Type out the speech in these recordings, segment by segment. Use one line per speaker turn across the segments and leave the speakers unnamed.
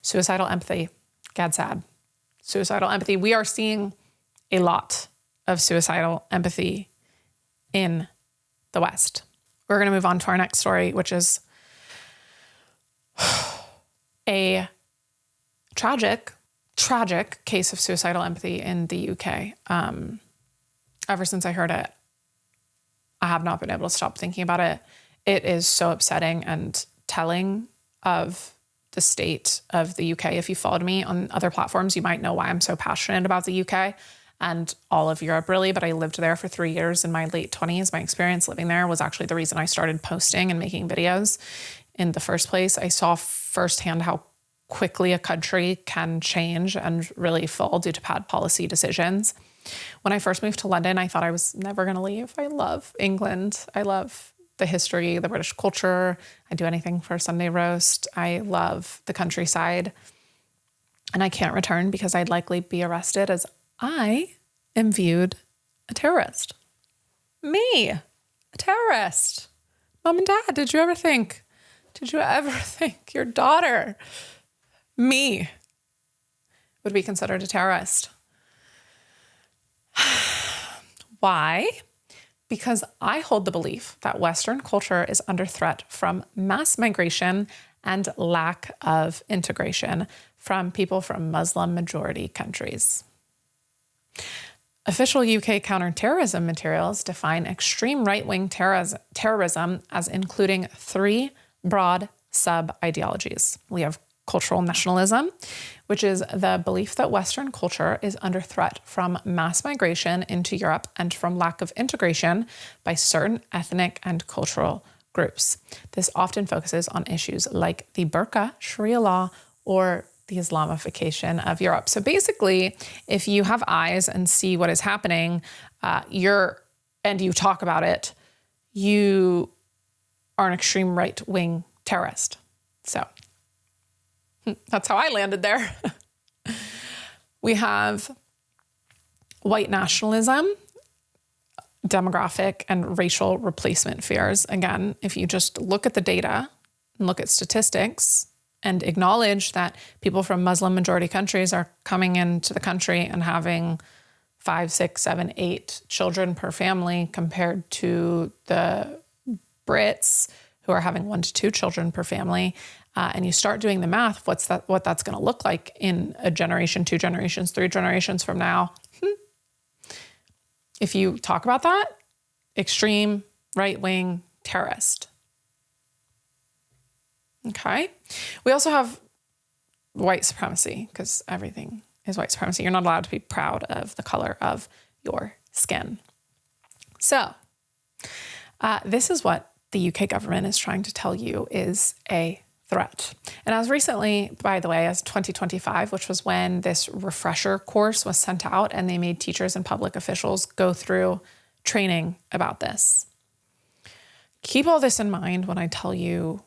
Suicidal empathy, gad sad. Suicidal empathy. We are seeing a lot of suicidal empathy in the West. We're going to move on to our next story, which is a tragic case of suicidal empathy in the UK. Ever since I heard it, I have not been able to stop thinking about it. It is so upsetting and telling of the state of the UK. If you followed me on other platforms, you might know why I'm so passionate about the UK and all of Europe, really. But I lived there for 3 years in my late 20s. My experience living there was actually the reason I started posting and making videos in the first place. I saw firsthand how quickly a country can change and really fall due to bad policy decisions. When I first moved to London, I thought I was never going to leave. I love England. I love the history, the British culture. I'd do anything for a Sunday roast. I love the countryside. And I can't return because I'd likely be arrested as I am viewed a terrorist. Me, a terrorist. Mom and Dad, did you ever think your daughter, me, would be considered a terrorist? Why? Because I hold the belief that Western culture is under threat from mass migration and lack of integration from people from Muslim majority countries. Official UK counterterrorism materials define extreme right-wing terrorism as including 3 broad sub-ideologies. We have cultural nationalism, which is the belief that Western culture is under threat from mass migration into Europe and from lack of integration by certain ethnic and cultural groups. This often focuses on issues like the burqa, Sharia law, or the Islamification of Europe. So basically, if you have eyes and see what is happening, and you talk about it, you are an extreme right-wing terrorist. So that's how I landed there. We have white nationalism, demographic and racial replacement fears. Again, if you just look at the data and look at statistics and acknowledge that people from Muslim majority countries are coming into the country and having 5, 6, 7, 8 children per family compared to the Brits who are having 1 to 2 children per family, and you start doing the math, what that's going to look like in a generation, 2 generations, 3 generations from now. If you talk about that, extreme right-wing terrorist. Okay. We also have white supremacy, because everything is white supremacy. You're not allowed to be proud of the color of your skin. So this is what the UK government is trying to tell you is a threat. And as recently, by the way, as 2025, which was when this refresher course was sent out and they made teachers and public officials go through training about this. Keep all this in mind when I tell you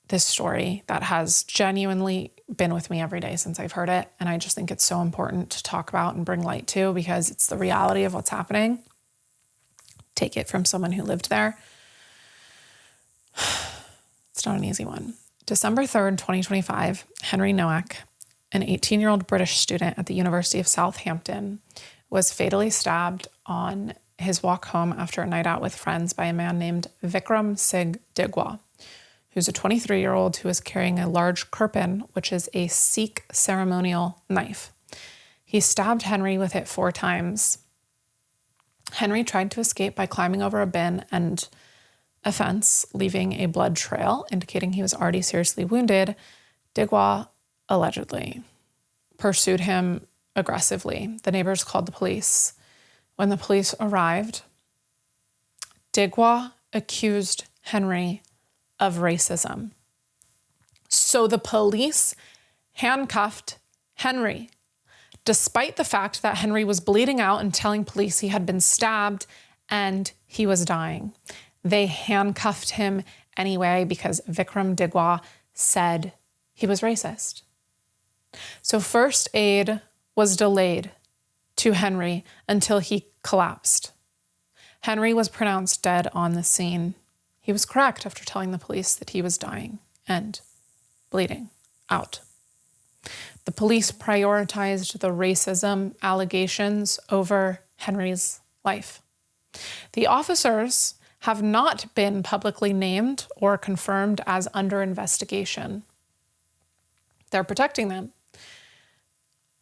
this story that has genuinely been with me every day since I've heard it. And I just think it's so important to talk about and bring light to, because it's the reality of what's happening. Take it from someone who lived there. It's not an easy one. December 3rd, 2025, Henry Nowak, an 18-year-old British student at the University of Southampton, was fatally stabbed on his walk home after a night out with friends by a man named Vikram Singh Digwa, who's a 23-year-old who was carrying a large kirpan, which is a Sikh ceremonial knife. He stabbed Henry with it 4 times. Henry tried to escape by climbing over a bin and a fence, leaving a blood trail indicating he was already seriously wounded. Digwa allegedly pursued him aggressively. The neighbors called the police. When the police arrived, Digwa accused Henry of racism. So the police handcuffed Henry, despite the fact that Henry was bleeding out and telling police he had been stabbed and he was dying. They handcuffed him anyway because Vikram Digwa said he was racist. So first aid was delayed to Henry until he collapsed. Henry was pronounced dead on the scene. He was correct after telling the police that he was dying and bleeding out. The police prioritized the racism allegations over Henry's life. The officers have not been publicly named or confirmed as under investigation. They're protecting them.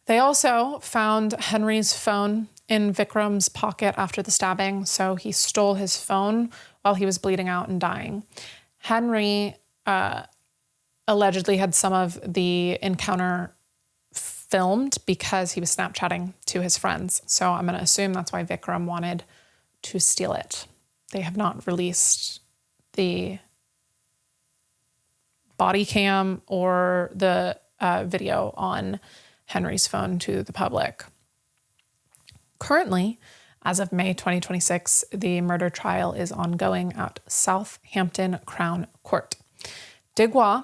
They also found Henry's phone in Vikram's pocket after the stabbing, so he stole his phone while he was bleeding out and dying. Henry allegedly had some of the encounter filmed because he was Snapchatting to his friends. So I'm going to assume that's why Vikram wanted to steal it. They have not released the body cam or the video on Henry's phone to the public. Currently, as of May 2026, the murder trial is ongoing at Southampton Crown Court. Daye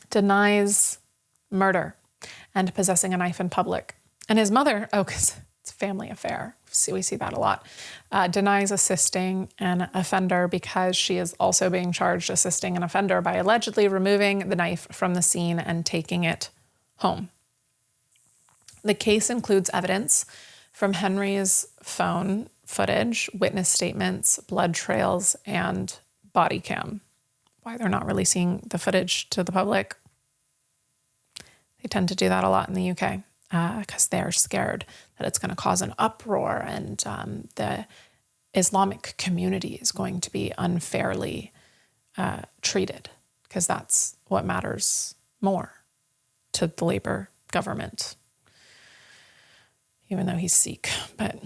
denies murder and possessing a knife in public. And his mother, because it's a family affair, we see that a lot, denies assisting an offender because she is also being charged assisting an offender by allegedly removing the knife from the scene and taking it home. The case includes evidence from Henry's phone footage, witness statements, blood trails, and body cam. Why they're not releasing the footage to the public? They tend to do that a lot in the UK because they're scared that it's going to cause an uproar and the Islamic community is going to be unfairly treated, because that's what matters more to the Labour government, even though he's Sikh. But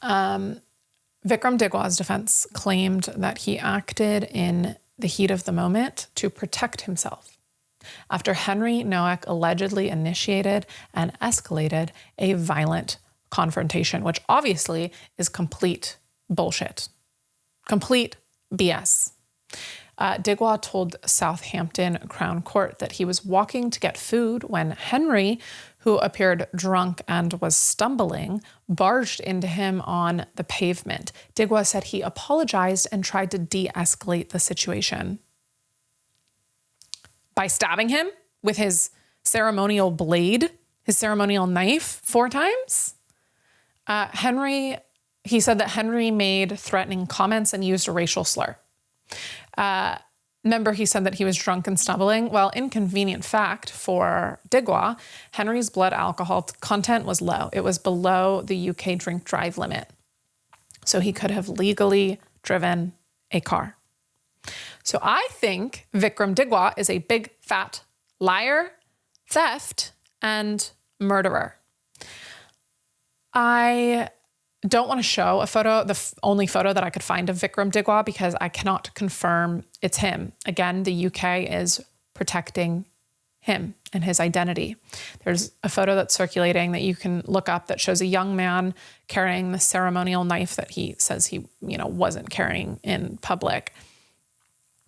Vikram Daye's defense claimed that he acted in the heat of the moment to protect himself after Henry Nowak allegedly initiated and escalated a violent confrontation, which obviously is complete bullshit, complete BS. Daye told Southampton Crown Court that he was walking to get food when Henry, who appeared drunk and was stumbling, barged into him on the pavement. Daye said he apologized and tried to de-escalate the situation by stabbing him with his ceremonial blade, his ceremonial knife, 4 times. He said that Henry made threatening comments and used a racial slur. Remember, he said that he was drunk and stumbling. Well, inconvenient fact for Daye, Henry's blood alcohol content was low. It was below the UK drink drive limit. So he could have legally driven a car. So I think Vikram Daye is a big fat liar, theft, and murderer. I don't want to show a photo, the only photo that I could find of Vikram Daye, because I cannot confirm it's him. Again, the UK is protecting him and his identity. There's a photo that's circulating that you can look up that shows a young man carrying the ceremonial knife that he says he, wasn't carrying in public.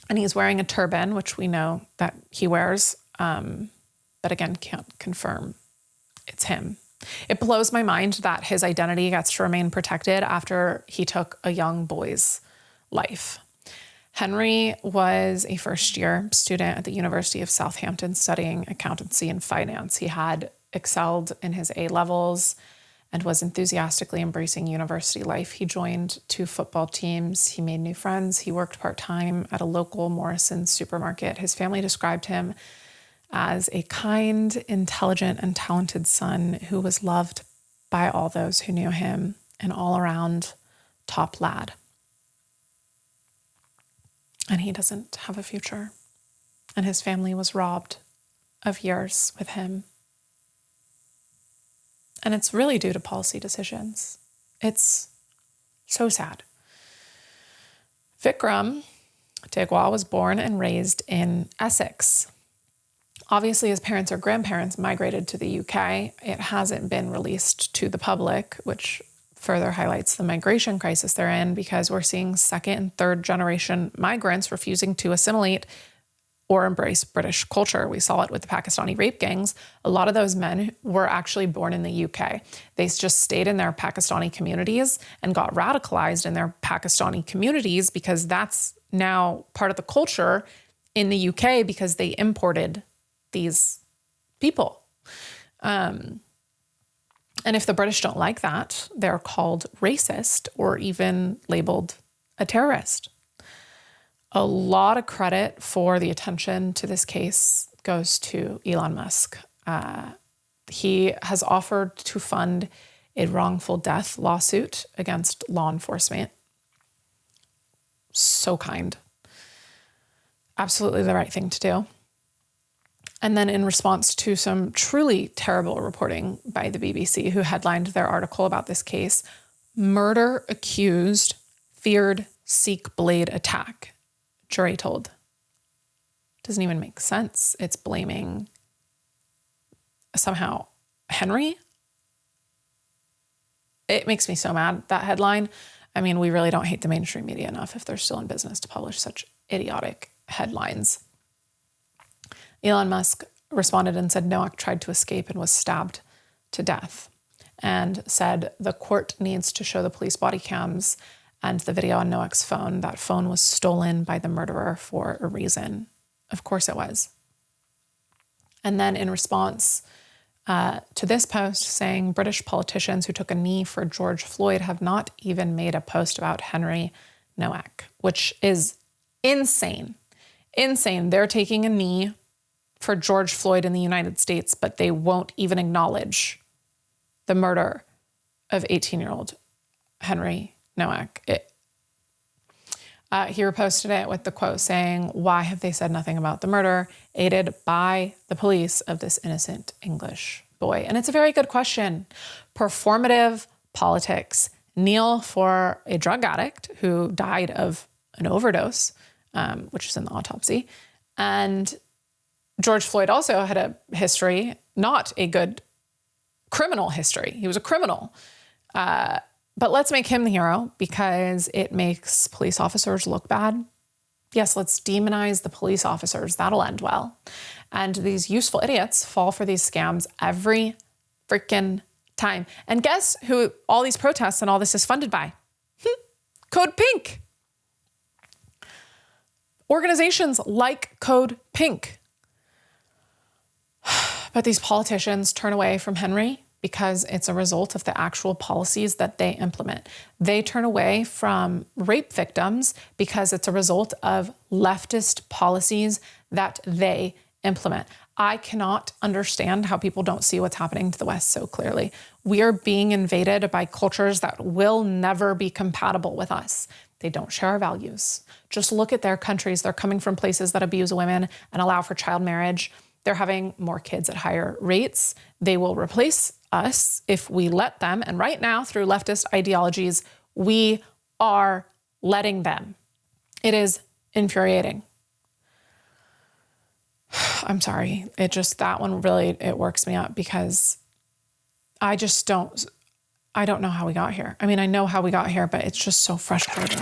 And he's wearing a turban, which we know that he wears, but again, can't confirm it's him. It blows my mind that his identity gets to remain protected after he took a young boy's life. Henry was a first-year student at the University of Southampton studying accountancy and finance. He had excelled in his A-levels and was enthusiastically embracing university life. He joined 2 football teams. He made new friends. He worked part-time at a local Morrison's supermarket. His family described him as a kind, intelligent, and talented son who was loved by all those who knew him, an all-around top lad. And he doesn't have a future. And his family was robbed of years with him. And it's really due to policy decisions. It's so sad. Vikram Daye was born and raised in Essex. Obviously, his parents or grandparents migrated to the UK. It hasn't been released to the public, which further highlights the migration crisis they're in, because we're seeing 2nd and 3rd generation migrants refusing to assimilate or embrace British culture. We saw it with the Pakistani rape gangs. A lot of those men were actually born in the UK. They just stayed in their Pakistani communities and got radicalized in their Pakistani communities because that's now part of the culture in the UK, because they imported these people. And if the British don't like that, they're called racist or even labeled a terrorist. A lot of credit for the attention to this case goes to Elon Musk. He has offered to fund a wrongful death lawsuit against law enforcement. So kind. Absolutely the right thing to do. And then in response to some truly terrible reporting by the BBC, who headlined their article about this case, murder accused feared Sikh blade attack, jury told. Doesn't even make sense. It's blaming somehow Henry. It makes me so mad, that headline. I mean, we really don't hate the mainstream media enough if they're still in business to publish such idiotic headlines. Elon Musk responded and said Nowak tried to escape and was stabbed to death, and said the court needs to show the police body cams and the video on Nowak's phone. That phone was stolen by the murderer for a reason. Of course it was. And then in response to this post, saying British politicians who took a knee for George Floyd have not even made a post about Henry Nowak, which is insane. Insane. They're taking a knee for George Floyd in the United States, but they won't even acknowledge the murder of 18-year-old Henry Nowak. He reposted it with the quote saying, "Why have they said nothing about the murder aided by the police of this innocent English boy?" And it's a very good question. Performative politics. Kneel for a drug addict who died of an overdose, which is in the autopsy. And George Floyd also had a history, not a good criminal history. He was a criminal. But let's make him the hero because it makes police officers look bad. Yes, let's demonize the police officers. That'll end well. And these useful idiots fall for these scams every freaking time. And guess who all these protests and all this is funded by? Code Pink. Organizations like Code Pink. But these politicians turn away from Henry because it's a result of the actual policies that they implement. They turn away from rape victims because it's a result of leftist policies that they implement. I cannot understand how people don't see what's happening to the West so clearly. We are being invaded by cultures that will never be compatible with us. They don't share our values. Just look at their countries. They're coming from places that abuse women and allow for child marriage. They're having more kids at higher rates. They will replace us if we let them. And right now, through leftist ideologies, we are letting them. It is infuriating. I'm sorry. That one really, it works me up because I don't know how we got here. I mean, I know how we got here, but it's just so frustrating.